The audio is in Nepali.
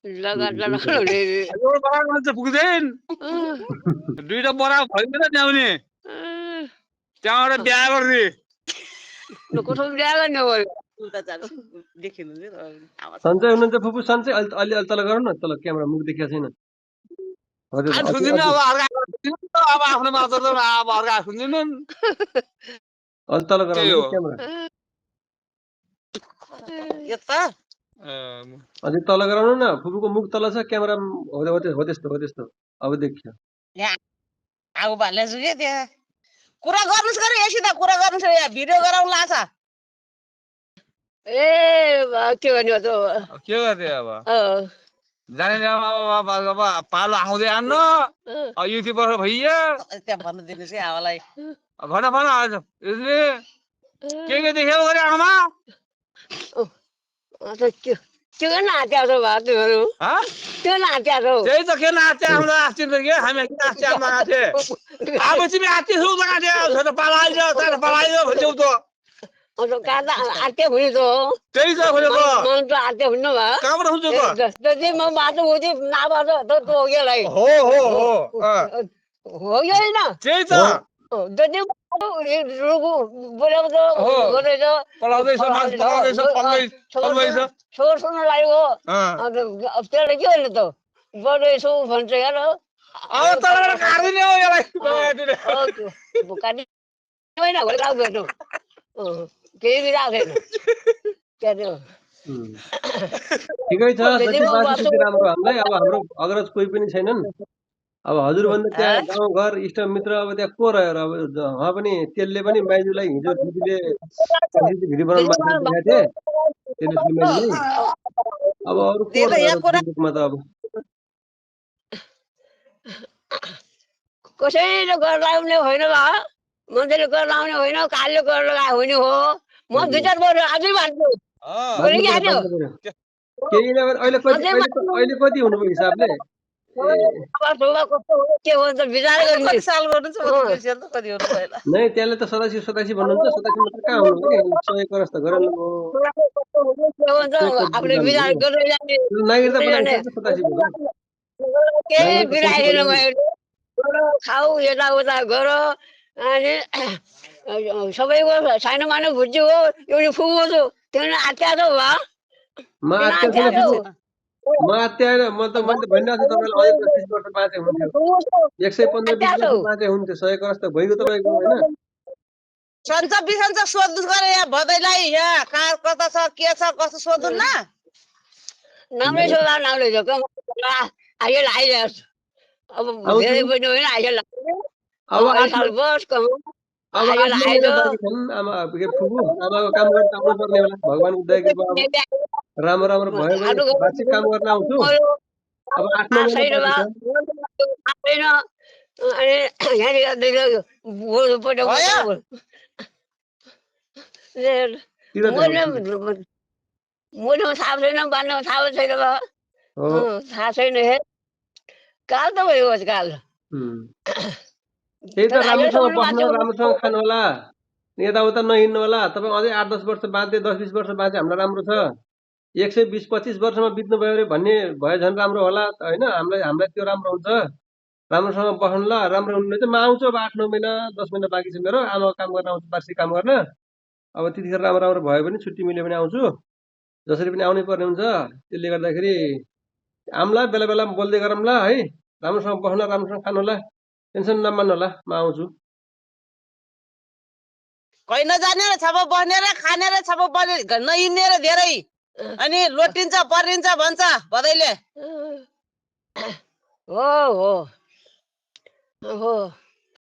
लगाएर हुने एउटा बराबर मान्छे पुग्दैन दुईटा बराबर भइदिएर ल्याउने त्यहाँबाट बिहा गर्ने कसो बिहा गर्ने हो सन्चै हुनुहुन्छ फुपू सन्चै अलि अलि तल गरौँ न तल क्यामेरा मुख देखिएको छैन हजुर आज सुन्दिनँ अब अर्का अब आफ्नो मात्र अब अर्का सुन्दिनन् अलि तल गराउनु त्यही हो क्यामेरा यता अझै तल गराउनु न फुपूको मुख तल छ क्यामेरा हो त्यस्तो अब देखियो आगो बाल्दैछु के त्यहाँ कुरा गर्नुहोस् गरे यसित कुरा गर्नुहोस् यहाँ भिडियो गराउनु लाग्छ ए के गर्ने त के गर्ने अब जाने अब पालो आउँदै आउनु युट्युबर भइयो त्यहाँ भन्नु दिनुहोस् है आमालाई भन भन के देख्यौ गरे आमा के नाच्या छौ भा तिमीहरू के नाच्या छौ त्यही त के नाच्या आउँदा आस्ति त के हामी नाच्या नाचे अब तिमी आस्ति छौ नाच्या पालाइयो भन्छौ त आत्या हुने त त्यही त खोजेको मन त आत्या हुनु भा कहाँबाट हुन्छ त जति म बाटो उति नबाटो त तोकेलाई हो हो कि होइन त्यही त जति बोलेको त गरेछ छोर सुन्न लाग्यो अन्त त्यसले के गर्ने त गर्दैछु भन्छ हेर अब तलबाट काट्दिने हो यसलाई होइन भेट्नु केही बिराएको छैन ठिकै छ जति बाँच्यो त्यति राम्रो हामीलाई अब हाम्रो अग्रज कोही पनि छैनन् अब हजुरभन्दा त्यहाँ गाउँघर इष्टमित्र अब त्यहाँ को रह्यो र अब उहाँ पनि त्यसले पनि माइजूलाई हिजो दिदीले भिडियो बनाउनु देखाएको थिएँ तेजस्वी माइजूलाई अब अरू को रह्यो त अब कसैले गर्न लगाउने होइन बा मन्त्रीले गर्न लगाउने होइन कालले गर्न लगाएको हुने हो म 2-4 वर्ष अझै भन्छु अहिले कति हुनुभयो हिसाबले नै त्यसले त 87 भन्नुहुन्छ 87 मात्र कहाँ हुनुहुन्छ कि 100 वर्ष त गरेर खाऊ यताउता गर अनि सबैको सानो मानो भुज्जी हो एउटै फुगो छु त्यो आत्या त भा म आत्याएर म त मैले भनिरहेको छु तपाईँलाई अझै 25 वर्ष बाँचे हुन्थ्यो 115-20 वर्ष बाँचे हुन्थ्यो 100 वर्ष त भइगयो तपाईँको होइन सन्च बिसन्च सोध्नु गरे यहाँ भदैलाई यहाँ कहाँ कता छ के छ कस्तो सोध्नु न नाम्रै छ नाम्रै छ आइल आइरहेछ अब धेरै पनि होइन आइल अब 8 महिना बाँकी छन् आमाको काम गर्न आउनु पर्ने होला भगवानको दया कृपा राम्रो राम्रो भयो भने वार्षिक काम गर्न आउँछु अब 8 महिना मुनो थाहा छैन बान्नु थाहा छैन थाहा छैन हे काल त भयो काल त्यही त राम्रोसँग बस्नु राम्रोसँग खानु होला यताउता नहिँड्नु होला तपाईँ अझै 8-10 वर्ष बाँचे 10-20 वर्ष बाँचे हामीलाई राम्रो छ 120-25 वर्षमा बित्नु भयो अरे भन्ने भए झन् राम्रो होला होइन हामीलाई त्यो राम्रो हुन्छ राम्रोसँग बस्नु ल राम्रो हुनु चाहिँ म आउँछु अब 8-9 महिना 10 महिना बाँकी छ मेरो आमाको काम गर्न आउँछु वार्षिक काम गर्न अब त्यतिखेर राम्रो राम्रो भयो भने छुट्टी मिल्यो भने आउँछु जसरी पनि आउनै पर्ने हुन्छ त्यसले गर्दाखेरि आम्ला बेला बेलामा बोल्दै गरौँला है राम्रोसँग बस्नु राम्रोसँग खानु होला टेन्सन नमान्नु होला म आउँछु कोही नजाने र छापा बस्ने र खाने र छापा बस्ने नहिँड्ने र धेरै अनि लोटिन्छ परिन्छ भन्छ भदैले हो